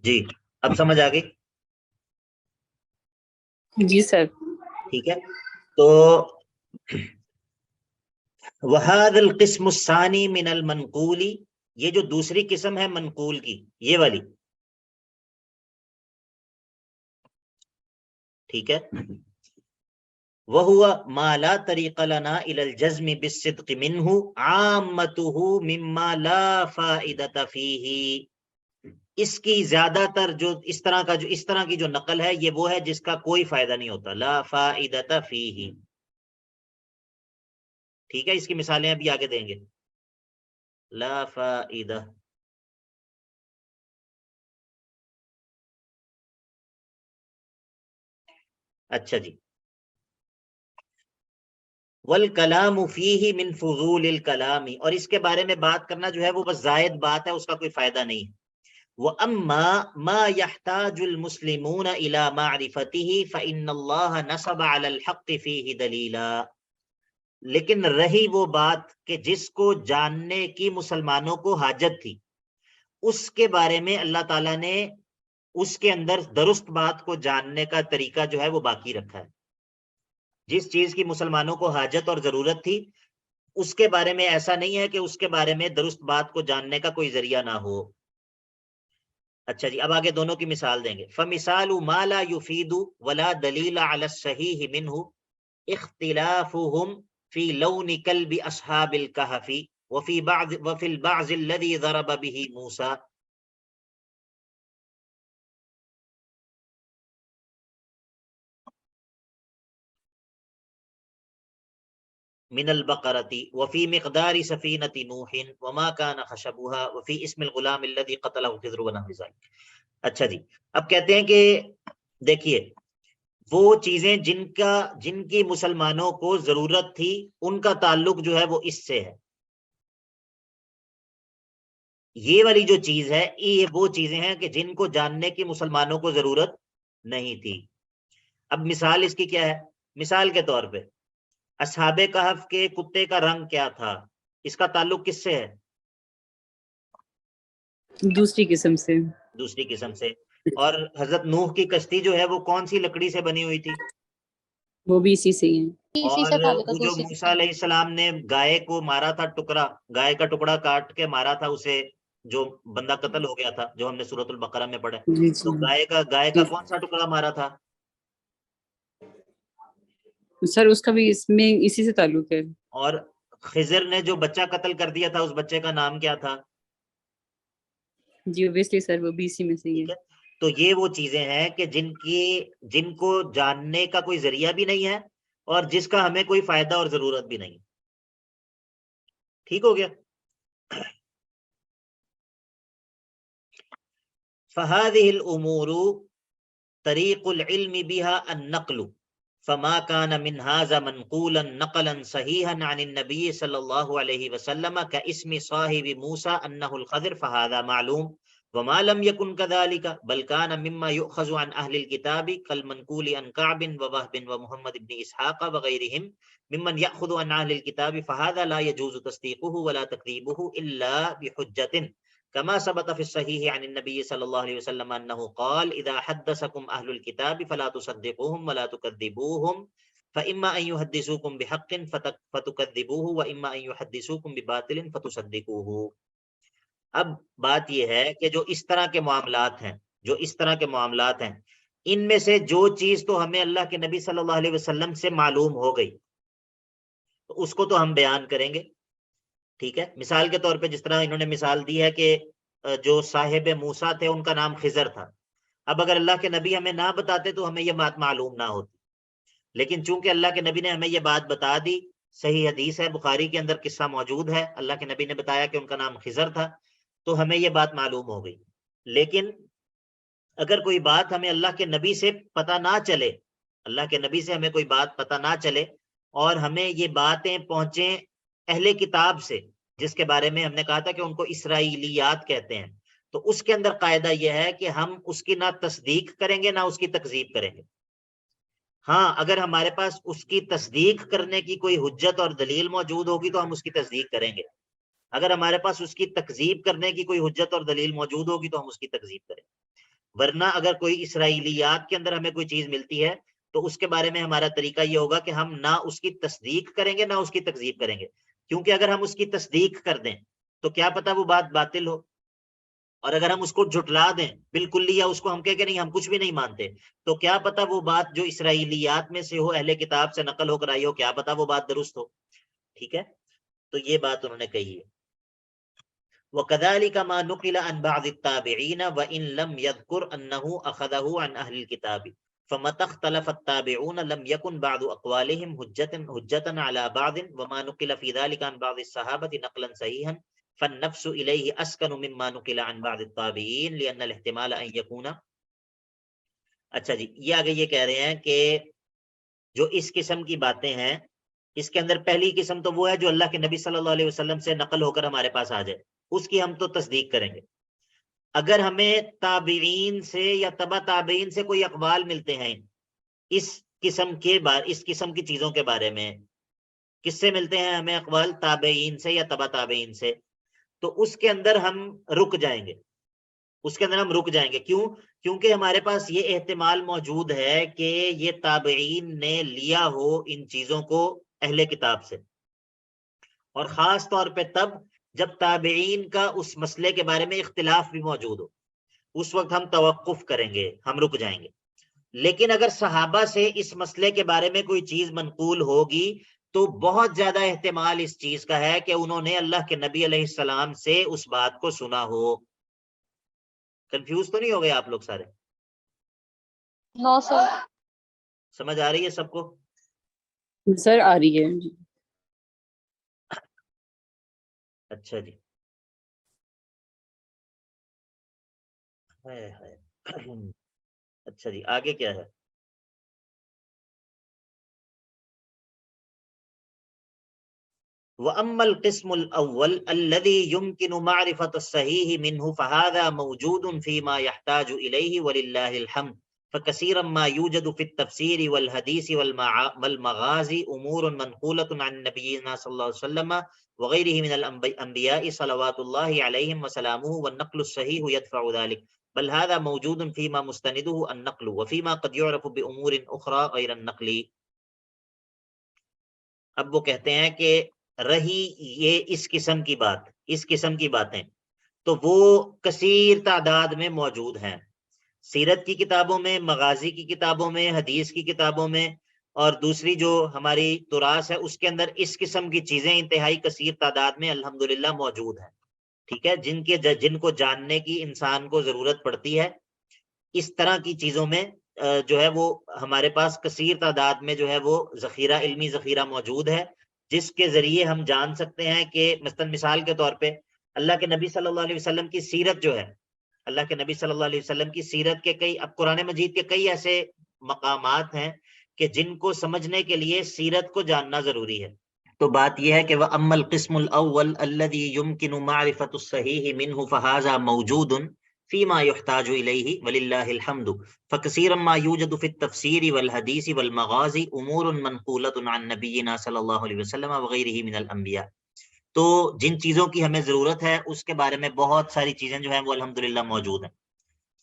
جی اب سمجھ آ گئی؟ جی سر. ٹھیک ہے. تو وَهَذَا الْقِسْمُ الثَّانِي مِنَ الْمَنْقُولِ، یہ جو دوسری قسم ہے منقول کی، یہ والی. ٹھیک ہے. وَهُوَ مَا لَا طَرِيقَ لَنَا إِلَى الْجَزْمِ بِالصِّدْقِ مِنْهُ عَامَّتُهُ مِمَّا لَا فَائِدَةَ فِيهِ. اس کی زیادہ تر جو اس طرح کی جو نقل ہے یہ وہ ہے جس کا کوئی فائدہ نہیں ہوتا. لا فائدۃ فیہ. ٹھیک ہے، اس کی مثالیں ابھی آگے دیں گے. لا فائدہ. اچھا جی. والکلام فیہ من فضول الکلام، اور اس کے بارے میں بات کرنا جو ہے وہ بس زائد بات ہے، اس کا کوئی فائدہ نہیں. وَأَمَّا مَا يَحْتَاجُ الْمُسْلِمُونَ إِلَى مَعْرِفَتِهِ فَإِنَّ اللَّهَ نَصَبَ عَلَى الْحَقِّ فِيهِ دَلِيلًا. لیکن رہی وہ بات کہ جس کو جاننے کی مسلمانوں کو حاجت تھی، اس کے بارے میں اللہ تعالیٰ نے اس کے اندر درست بات کو جاننے کا طریقہ جو ہے وہ باقی رکھا ہے. جس چیز کی مسلمانوں کو حاجت اور ضرورت تھی اس کے بارے میں ایسا نہیں ہے کہ اس کے بارے میں درست بات کو جاننے کا کوئی ذریعہ نہ ہو. اچھا جی. اب آگے دونوں کی مثال دیں گے. فَمِثَالُ مَا لَا يُفِيدُ وَلَا دَلِيلَ عَلَى الصَّحِيحِ مِنْهُ اخْتِلَافُهُمْ فِي لَوْنِ كَلْبِ أَصْحَابِ الْكَهْفِ وَفِي الْبَعْضِ الَّذِي ضَرَبَ بِهِ مُوسَى. من البقرة وفي مقدار سفينة نوح وما كان خشبها وفي اسم الغلام الذي قتله خضر ونحو ذلك. اچھا جی، اب کہتے ہیں کہ دیکھیے وہ چیزیں جن کی مسلمانوں کو ضرورت تھی ان کا تعلق جو ہے وہ اس سے ہے. یہ والی جو چیز ہے یہ وہ چیزیں ہیں کہ جن کو جاننے کی مسلمانوں کو ضرورت نہیں تھی. اب مثال اس کی کیا ہے؟ مثال کے طور پہ اصحاب کہف کے کتے کا رنگ کیا تھا، اس کا تعلق کس سے ہے؟ دوسری قسم سے. دوسری قسم سے. اور حضرت نوح کی کشتی جو ہے وہ کون سی لکڑی سے بنی ہوئی تھی؟ وہ بھی اسی سے ہی ہیں. اور وہ جو موسیٰ علیہ السلام نے گائے کو مارا تھا، گائے کا ٹکڑا کاٹ کے مارا تھا اسے، جو بندہ قتل ہو گیا تھا، جو ہم نے سورۃ البقرہ میں پڑھا. جی تو گائے کا کون سا ٹکڑا مارا تھا؟ سر اس کا بھی اس میں اسی سے تعلق ہے. اور خضر نے جو بچہ قتل کر دیا تھا اس بچے کا نام کیا تھا؟ جی اوبیسلی سر وہ بھی اسی میں سے ہی ہے. تو یہ وہ چیزیں ہیں کہ جن کو جاننے کا کوئی ذریعہ بھی نہیں ہے اور جس کا ہمیں کوئی فائدہ اور ضرورت بھی نہیں. ٹھیک ہو گیا؟ فَهَذِهِ الْأُمُورُ طَرِيقُ الْعِلْمِ بِهَا النَّقْلُ فَمَا كَانَ مِنْ هَذَا مَنْقُولًا نَقْلًا صَحِيحًا عَنِ النَّبِيِّ صلی اللہ علیہ وسلم كَاسْمِ صَاحِبِ مُوسَى أَنَّهُ الْخَضِرُ فَهَذَا مَعْلُومٌ وما لم يكن كذلك بل كان مما يؤخذ عن أهل الكتاب كالمنقول عن كعب ووهب ومحمد بن إسحاق وغيرهم ممن يأخذ عن أهل الكتاب فهذا لا يجوز تصديقه ولا تكذيبه إلا بحجة كما ثبت في الصحيح عن النبي صلى الله عليه وسلم أنه قال إذا حدثكم أهل الكتاب فلا تصدقوهم ولا تكذبوهم فإما أن يحدثوكم بحق فتكذبوه وإما أن يحدثوكم بباطل فتصدقوه. اب بات یہ ہے کہ جو اس طرح کے معاملات ہیں ان میں سے جو چیز تو ہمیں اللہ کے نبی صلی اللہ علیہ وسلم سے معلوم ہو گئی تو اس کو تو ہم بیان کریں گے. ٹھیک ہے، مثال کے طور پہ جس طرح انہوں نے مثال دی ہے کہ جو صاحب موسیٰ تھے ان کا نام خضر تھا. اب اگر اللہ کے نبی ہمیں نہ بتاتے تو ہمیں یہ بات معلوم نہ ہوتی، لیکن چونکہ اللہ کے نبی نے ہمیں یہ بات بتا دی، صحیح حدیث ہے، بخاری کے اندر قصہ موجود ہے، اللہ کے نبی نے بتایا کہ ان کا نام خضر تھا، تو ہمیں یہ بات معلوم ہو گئی. لیکن اگر کوئی بات ہمیں اللہ کے نبی سے پتہ نہ چلے، اللہ کے نبی سے ہمیں کوئی بات پتہ نہ چلے اور ہمیں یہ باتیں پہنچیں اہل کتاب سے، جس کے بارے میں ہم نے کہا تھا کہ ان کو اسرائیلیات کہتے ہیں، تو اس کے اندر قاعدہ یہ ہے کہ ہم اس کی نہ تصدیق کریں گے نہ اس کی تکذیب کریں گے. ہاں اگر ہمارے پاس اس کی تصدیق کرنے کی کوئی حجت اور دلیل موجود ہوگی تو ہم اس کی تصدیق کریں گے، اگر ہمارے پاس اس کی تکذیب کرنے کی کوئی حجت اور دلیل موجود ہوگی تو ہم اس کی تکذیب کریں. ورنہ اگر کوئی اسرائیلیات کے اندر ہمیں کوئی چیز ملتی ہے تو اس کے بارے میں ہمارا طریقہ یہ ہوگا کہ ہم نہ اس کی تصدیق کریں گے نہ اس کی تکذیب کریں گے، کیونکہ اگر ہم اس کی تصدیق کر دیں تو کیا پتہ وہ بات باطل ہو، اور اگر ہم اس کو جھٹلا دیں بالکل یا اس کو ہم کہیں کہ نہیں ہم کچھ بھی نہیں مانتے تو کیا پتہ وہ بات جو اسرائیلیات میں سے ہو، اہل کتاب سے نقل ہو کر آئی ہو، کیا پتہ وہ بات درست ہو. ٹھیک ہے، تو یہ بات انہوں نے کہی ہے. وَكَذَلِكَ مَا نُقِلَ عَنْ بَعْضِ التَّابِعِينَ وَإِنْ لَمْ يَذْكُرْ أَنَّهُ أَخَذَهُ عَنْ أَهْلِ الْكِتَابِ فَمَتَى اخْتَلَفَ التَّابِعُونَ لَمْ يَكُنْ بَعْضُ أَقْوَالِهِمْ حُجَّةً عَلَى بَعْضٍ وَمَا نُقِلَ فِي ذَلِكَ عَنْ بَعْضِ الصَّحَابَةِ نَقْلًا صَحِيحًا فَالنَّفْسُ إِلَيْهِ أَسْكَنُ مِمَّا نُقِلَ عَنْ بَعْضِ التَّابِعِينَ لِأَنَّ الْاحْتِمَالَ أَنْ يَكُونَ. اچھا جی، یہ آگے یہ کہہ رہے ہیں کہ جو اس قسم کی باتیں ہیں اس کے اندر پہلی قسم تو وہ ہے جو اللہ کے نبی صلی اللہ علیہ وسلم سے نقل ہو کر ہمارے پاس آ جائے، اس کی ہم تو تصدیق کریں گے. اگر ہمیں تابعین سے یا تبع تابعین سے کوئی اقوال ملتے ہیں اس قسم کی چیزوں کے بارے میں، کس سے ملتے ہیں ہمیں اقوال؟ تابعین سے یا تبع تابعین سے، تو اس کے اندر ہم رک جائیں گے. کیوں؟ کیونکہ ہمارے پاس یہ احتمال موجود ہے کہ یہ تابعین نے لیا ہو ان چیزوں کو اہل کتاب سے، اور خاص طور پہ تب جب تابعین کا اس مسئلے کے بارے میں اختلاف بھی موجود ہو، اس وقت ہم توقف کریں گے، ہم رک جائیں گے. لیکن اگر صحابہ سے اس مسئلے کے بارے میں کوئی چیز منقول ہوگی تو بہت زیادہ احتمال اس چیز کا ہے کہ انہوں نے اللہ کے نبی علیہ السلام سے اس بات کو سنا ہو. کنفیوز تو نہیں ہو گئے آپ لوگ سارے؟ نو سر. سمجھ آ رہی ہے سب کو؟ سر آ رہی ہے. اچھا جی، ہائے ہائے۔ اچھا جی، آگے کیا ہے؟ وَأَمَّا الْقِسْمُ الْأَوَّلُ الَّذِي يُمْكِنُ مَعْرِفَةُ الصَّحِيحِ مِنْهُ فَهَذَا مَوْجُودٌ فِي مَا يَحْتَاجُ إِلَيْهِ وَلِلَّهِ الْحَمْدُ فَكَثِيرًا مَا يُوجَدُ فِي التَّفْسِيرِ وَالْحَدِيثِ وَالْمَغَازِ أُمُورٌ مَنْقُولَةٌ عَنْ نَبِيِّنَا صلى الله عليه وسلم وغيره من الأنبياء صلوات الله عليهم وسلامه والنقل الصحيح يدفع ذلك بل هذا موجود فيما مستنده النقل وفيما قد يعرف بأمور أخرى غير النقل۔ اب وہ کہتے ہیں کہ رہی یہ اس قسم کی بات، اس قسم کی باتیں تو وہ کثیر تعداد میں موجود ہیں، سیرت کی کتابوں میں، مغازی کی کتابوں میں، حدیث کی کتابوں میں، اور دوسری جو ہماری تراث ہے اس کے اندر اس قسم کی چیزیں انتہائی کثیر تعداد میں الحمدللہ موجود ہیں، ٹھیک ہے، جن کو جاننے کی انسان کو ضرورت پڑتی ہے، اس طرح کی چیزوں میں جو ہے وہ ہمارے پاس کثیر تعداد میں جو ہے وہ ذخیرہ، علمی ذخیرہ موجود ہے، جس کے ذریعے ہم جان سکتے ہیں کہ مثلا مثال کے طور پہ اللہ کے نبی صلی اللہ علیہ وسلم کی سیرت جو ہے، اللہ کے نبی صلی اللہ علیہ وسلم کی سیرت کے کئی، اب قرآن مجید کے کئی ایسے مقامات ہیں کہ جن کو سمجھنے کے لیے سیرت کو جاننا ضروری ہے۔ تو بات یہ ہے کہ وَأَمَّا الْقِسْمُ الْأَوَّلُ الَّذِي يُمْكِنُ مَعْرِفَةُ الصَّحِيحِ مِنْهُ فَهَذَا مَوْجُودٌ فِيمَا يُحْتَاجُ إِلَيْهِ وَلِلَّهِ الْحَمْدُ فَكَثِيرًا مَا يُوجَدُ فِي التَّفْسِيرِ وَالْحَدِيثِ وَالْمَغَازِ أُمُورٌ مَنْقُولَةٌ عَنْ نَبِيِّنَا صلی اللہ علیہ وسلم وغيره من الأنبياء۔ تو جن چیزوں کی ہمیں ضرورت ہے اس کے بارے میں بہت ساری چیزیں جو ہیں وہ الحمدللہ موجود ہیں۔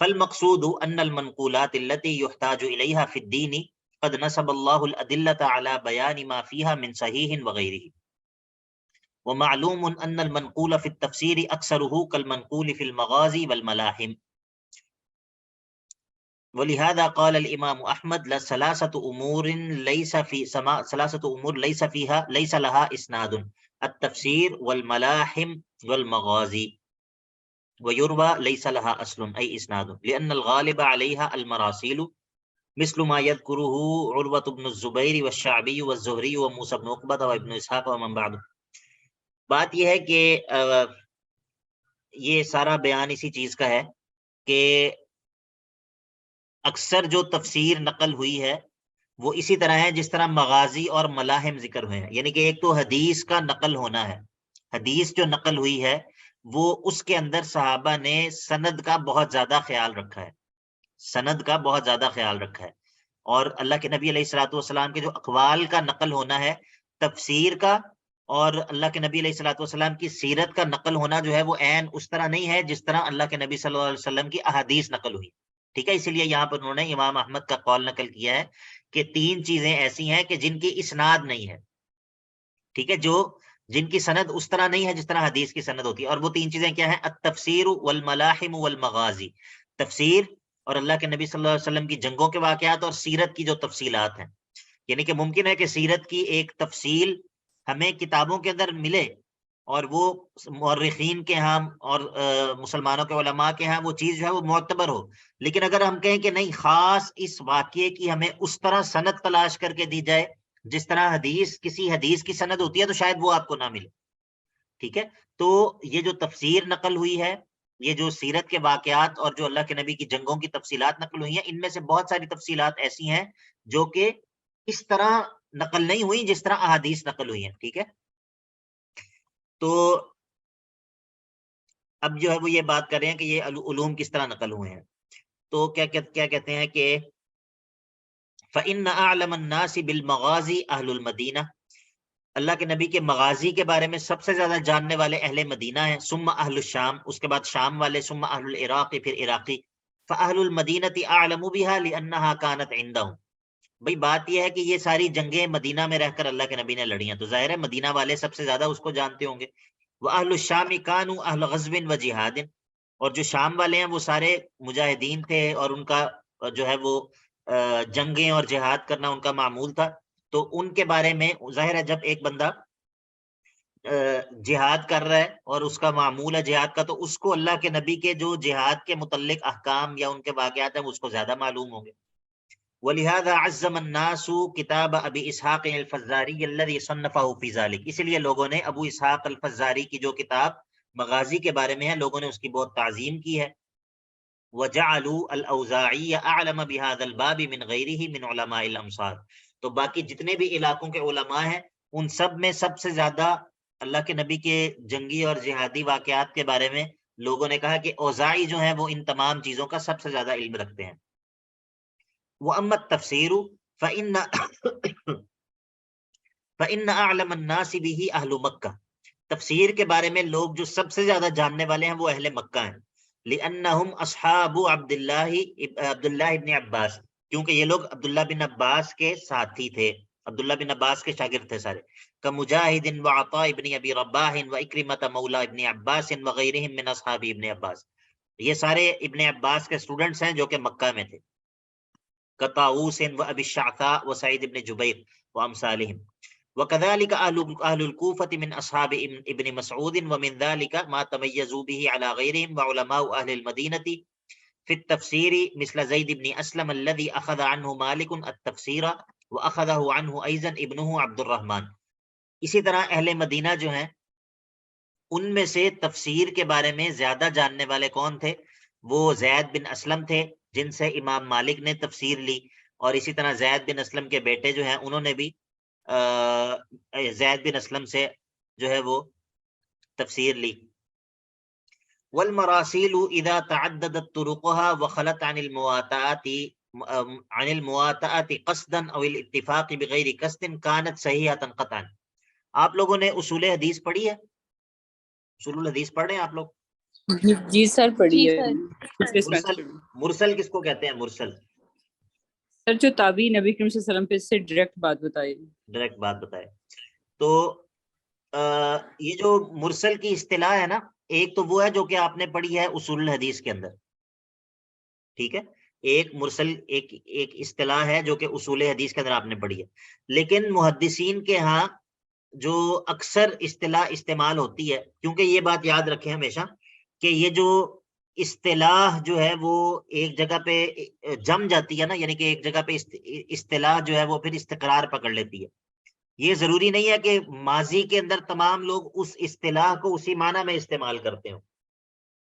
فالمقصود ان المنقولات التي يحتاج اليها في الدين قد نصب الله الادله على بيان ما فيها من صحيح وغيره، ومعلوم ان المنقول في التفسير اكثره كالمنقول في المغازي والملاحم، ولهذا قال الامام احمد ثلاثه امور ليس لها اسناد، التفسير والملاحم والمغازي، ويروى ليس لها اصل اي اسناد لان الغالب عليها المراسيل مثل ما يذكره عروة بن الزبير والشعبي والزهري وموسى بن عقبة وابن اسحاق ومن بعد۔ بات یہ ہے کہ یہ سارا بیان اسی چیز کا ہے کہ اکثر جو تفسیر نقل ہوئی ہے وہ اسی طرح ہے جس طرح مغازی اور ملاحم ذکر ہوئے ہیں، یعنی کہ ایک تو حدیث کا نقل ہونا ہے، حدیث جو نقل ہوئی ہے وہ اس کے اندر صحابہ نے سند کا بہت زیادہ خیال رکھا ہے، سند کا بہت زیادہ خیال رکھا ہے، اور اللہ کے نبی علیہ الصلوۃ والسلام کے جو اقوال کا نقل ہونا ہے، تفسیر کا اور اللہ کے نبی علیہ الصلوۃ والسلام کی سیرت کا نقل ہونا جو ہے وہ عین اس طرح نہیں ہے جس طرح اللہ کے نبی صلی اللہ علیہ وسلم کی احادیث نقل ہوئی، ٹھیک ہے۔ اسی لیے یہاں پر انہوں نے امام احمد کا قول نقل کیا ہے کہ تین چیزیں ایسی ہیں کہ جن کی اسناد نہیں ہے، ٹھیک ہے، جو جن کی سند اس طرح نہیں ہے جس طرح حدیث کی سند ہوتی ہے، اور وہ تین چیزیں کیا ہیں؟ التفسیر والملاحم والمغازی، تفسیر اور اللہ کے نبی صلی اللہ علیہ وسلم کی جنگوں کے واقعات اور سیرت کی جو تفصیلات ہیں، یعنی کہ ممکن ہے کہ سیرت کی ایک تفصیل ہمیں کتابوں کے اندر ملے اور وہ مورخین کے ہاں اور مسلمانوں کے علماء کے ہاں وہ چیز جو ہے وہ معتبر ہو، لیکن اگر ہم کہیں کہ نہیں، خاص اس واقعے کی ہمیں اس طرح سند تلاش کر کے دی جائے جس طرح کسی حدیث کی سند ہوتی ہے، تو شاید وہ آپ کو نہ ملے، ٹھیک ہے۔ تو یہ جو تفسیر نقل ہوئی ہے، یہ جو سیرت کے واقعات اور جو اللہ کے نبی کی جنگوں کی تفصیلات نقل ہوئی ہیں، ان میں سے بہت ساری تفصیلات ایسی ہیں جو کہ اس طرح نقل نہیں ہوئی جس طرح احادیث نقل ہوئی ہیں، ٹھیک ہے۔ تو اب جو ہے وہ یہ بات کر رہے ہیں کہ یہ علوم کس طرح نقل ہوئے ہیں، تو کیا کہتے ہیں کہ فَإِنَّ أَعْلَمَ النَّاسِ بِالْمَغَازِ أَهْلُ الْمَدِينَةِ، اللہ کے نبی کے مغازی کے بارے میں سب سے زیادہ جاننے والے اہل مدینہ ہیں، ثم اہل الشام، اس کے بعد شام والے، ثم اہل العراق، پھر عراقی، فاہل المدینہ اعلم بها لانها كانت عندهم۔ بھئی بات یہ ہے کہ یہ ساری جنگیں مدینہ میں رہ کر اللہ کے نبی نے لڑی ہیں، تو ظاہر ہے مدینہ والے سب سے زیادہ اس کو جانتے ہوں گے۔ واہل الشام كانوا اہل غزو وجہاد، اور جو شام والے ہیں وہ سارے مجاہدین تھے اور ان کا جو ہے وہ جنگیں اور جہاد کرنا ان کا معمول تھا، تو ان کے بارے میں ظاہر ہے جب ایک بندہ جہاد کر رہا ہے اور اس کا معمول ہے جہاد کا، تو اس کو اللہ کے نبی کے جو جہاد کے متعلق احکام یا ان کے واقعات ہیں اس کو زیادہ معلوم ہوں گے۔ وَلِهَذَا عَزَّمَ النَّاسُ کتاب ابی اسحاق الفزاری الذی صنفہ فی ذلک، اسی لیے لوگوں نے ابو اسحاق الفزاری کی جو کتاب مغازی کے بارے میں ہے، لوگوں نے اس کی بہت تعظیم کی ہے. وَجَعَلُوا الْأَوْزَاعِيَّ أَعْلَمَ بِهَذَا الْبَابِ مِنْ غَيْرِهِ مِنْ عُلَمَاءِ الْأَمْصَارِ، تو باقی جتنے بھی علاقوں کے علماء ہیں ان سب میں سب سے زیادہ اللہ کے نبی کے جنگی اور جہادی واقعات کے بارے میں لوگوں نے کہا کہ اوزاعی جو ہیں وہ ان تمام چیزوں کا سب سے زیادہ علم رکھتے ہیں. وَأَمَّا التَّفْسِيرُ فَإِنَّ أَعْلَمَ النَّاسِ بِهِ أَهْلُ مَكَّةَ، تفسیر کے بارے میں لوگ جو سب سے زیادہ جاننے والے ہیں وہ اہل مکہ ہیں. لِأَنَّهُمْ أَصْحَابُ عبداللہ ابن عباس، کیونکہ یہ لوگ عبداللہ بن عباس کے ساتھی تھے، عبداللہ بن عباس کے شاگرد تھے سارے. كَمُجَاهِدٍ وَعَطَاء ابن ابی رباح وَإِكْرِمَةَ مَوْلَى ابن عباس وغیرہم من اصحاب ابن عباس، یہ سارے ابن عباس کے اسٹوڈنٹس ہیں جو کہ مکہ میں تھے. كطاووس وابی الشعثاء وسعید ابن جبیر وامثالہم. وكذلك أهل الكوفة من أصحاب ابن مسعود ومن ذلك ما تميزوا به على غيرهم وعلماء أهل المدينة في التفسير مثل زيد بن أسلم الذي أخذ عنه مالك التفسير وأخذه عنه أيضا ابنه عبد الرحمن. اسی طرح اہل مدینہ جو ہیں ان میں سے تفسیر کے بارے میں زیادہ جاننے والے کون تھے؟ وہ زید بن اسلم تھے جن سے امام مالک نے تفسیر لی، اور اسی طرح زید بن اسلم کے بیٹے جو ہیں انہوں نے بھی زید بن اسلم سے جو ہے وہ تفسیر لی. والمراسیل اذا تعددت طرقها وخلت عن المواتات قصدا او الاتفاق بغیر قصد كانت صحیحة قطعا. آپ لوگوں نے اصول حدیث پڑھی ہے؟ اصول الحدیث پڑھ رہے ہیں آپ لوگ؟ جی سر پڑھی جی ہے سر. پچھلے مرسل semester میں. مرسل کس کو کہتے ہیں؟ مرسل سر جو تابعی نبی کریم صلی اللہ علیہ وسلم پہ سے ڈائریکٹ بات بتائی. ڈائریکٹ بات بتائے. تو یہ جو مرسل کی اصطلاح ہے نا، ایک تو وہ ہے جو کہ آپ نے پڑھی ہے اصول الحدیث کے اندر، ٹھیک ہے، ایک مرسل ایک اصطلاح ہے جو کہ اصول حدیث کے اندر آپ نے پڑھی ہے. لیکن محدثین کے ہاں جو اکثر اصطلاح استعمال ہوتی ہے، کیونکہ یہ بات یاد رکھیں ہمیشہ کہ یہ جو اصطلاح جو ہے وہ ایک جگہ پہ جم جاتی ہے نا، یعنی کہ ایک جگہ پہ اصطلاح جو ہے وہ پھر استقرار پکڑ لیتی ہے. یہ ضروری نہیں ہے کہ ماضی کے اندر تمام لوگ اس اصطلاح کو اسی معنی میں استعمال کرتے ہوں،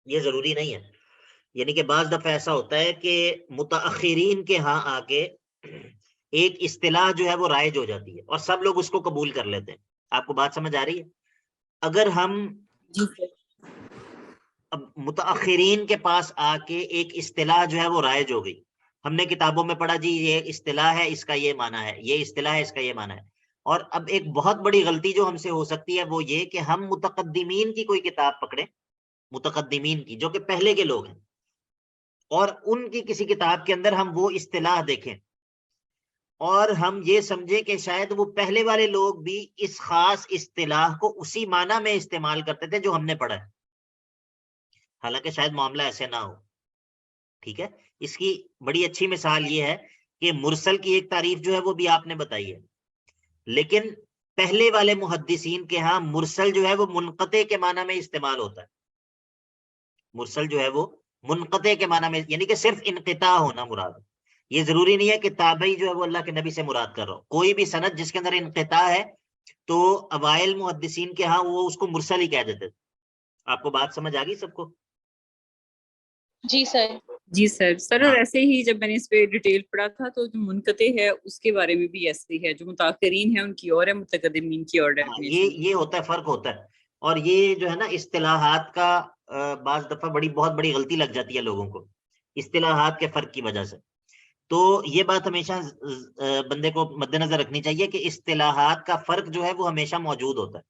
یہ ضروری نہیں ہے. یعنی کہ بعض دفعہ ایسا ہوتا ہے کہ متاخرین کے ہاں آ کے ایک اصطلاح جو ہے وہ رائج ہو جاتی ہے اور سب لوگ اس کو قبول کر لیتے ہیں. آپ کو بات سمجھ آ رہی ہے؟ اگر ہم اب متاخرین کے پاس آ کے ایک اصطلاح جو ہے وہ رائج ہو گئی، ہم نے کتابوں میں پڑھا جی یہ اصطلاح ہے اس کا یہ معنی ہے، یہ اصطلاح ہے اس کا یہ معنی ہے. اور اب ایک بہت بڑی غلطی جو ہم سے ہو سکتی ہے وہ یہ کہ ہم متقدمین کی کوئی کتاب پکڑیں، متقدمین کی جو کہ پہلے کے لوگ ہیں، اور ان کی کسی کتاب کے اندر ہم وہ اصطلاح دیکھیں اور ہم یہ سمجھیں کہ شاید وہ پہلے والے لوگ بھی اس خاص اصطلاح کو اسی معنی میں استعمال کرتے تھے جو ہم نے پڑھا ہے، حالانکہ شاید معاملہ ایسے نہ ہو. ٹھیک ہے، اس کی بڑی اچھی مثال یہ ہے کہ مرسل کی ایک تعریف جو ہے وہ بھی آپ نے بتائی ہے، لیکن پہلے والے محدثین کے ہاں مرسل جو ہے وہ منقطع کے معنی میں استعمال ہوتا ہے. مرسل جو ہے وہ منقطع کے معنی میں، یعنی کہ صرف انقطاع ہونا مراد ہے. یہ ضروری نہیں ہے کہ تابعی جو ہے وہ اللہ کے نبی سے مراد کر رہا ہو. کوئی بھی سند جس کے اندر انقطاع ہے تو اوائل محدثین کے ہاں وہ اس کو مرسل ہی کہہ دیتے. آپ کو بات سمجھ آ گئی سب کو؟ جی سر. جی سر. سر اور ایسے ہی جب میں نے اس پہ ڈیٹیل پڑھا تھا تو جو منقطع ہے اس کے بارے میں بھی ایسے ہی ہے، جو متاخرین ہیں ان کی اور ہے، متقدمین کی اور ڈیفینیشن. یہ ہوتا ہے، فرق ہوتا ہے. اور یہ جو ہے نا اصطلاحات کا بعض دفعہ بہت بڑی غلطی لگ جاتی ہے لوگوں کو اصطلاحات کے فرق کی وجہ سے. تو یہ بات ہمیشہ بندے کو مد نظر رکھنی چاہیے کہ اصطلاحات کا فرق جو ہے وہ ہمیشہ موجود ہوتا ہے.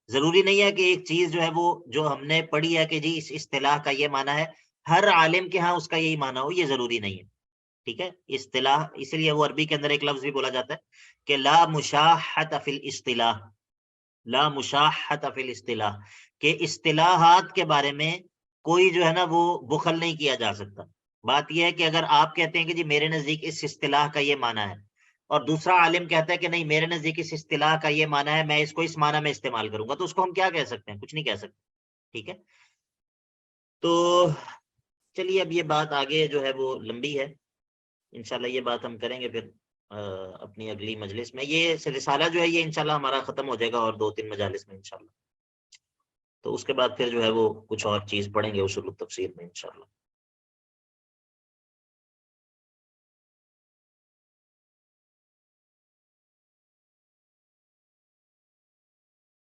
ضروری نہیں ہے کہ ایک چیز جو ہے وہ جو ہم نے پڑھی ہے کہ جی اس اصطلاح کا یہ معنی ہے، ہر عالم کے ہاں اس کا یہی معنی ہو، یہ ضروری نہیں ہے. ٹھیک ہے، اصطلاح اس لیے وہ عربی کے اندر ایک لفظ بھی بولا جاتا ہے کہ لا مشاحت فی الاصطلاح، لا مشاحت فی الاصطلاح، کہ اصطلاحات کے بارے میں کوئی جو ہے نا وہ بخل نہیں کیا جا سکتا. بات یہ ہے کہ اگر آپ کہتے ہیں کہ جی میرے نزدیک اس اصطلاح کا یہ معنی ہے، اور دوسرا عالم کہتا ہے کہ نہیں میرے نزدیک اس اصطلاح کا یہ معنی ہے، میں اس کو اس معنی میں استعمال کروں گا، تو اس کو ہم کیا کہہ سکتے ہیں؟ کچھ نہیں کہہ سکتے. ٹھیک ہے، تو چلیے اب یہ بات آگے جو ہے وہ لمبی ہے، انشاءاللہ یہ بات ہم کریں گے پھر اپنی اگلی مجلس میں. یہ رسالہ جو ہے یہ انشاءاللہ ہمارا ختم ہو جائے گا اور 2-3 مجالس میں انشاءاللہ. تو اس کے بعد پھر جو ہے وہ کچھ اور چیز پڑھیں گے اصول التفسیر میں انشاءاللہ.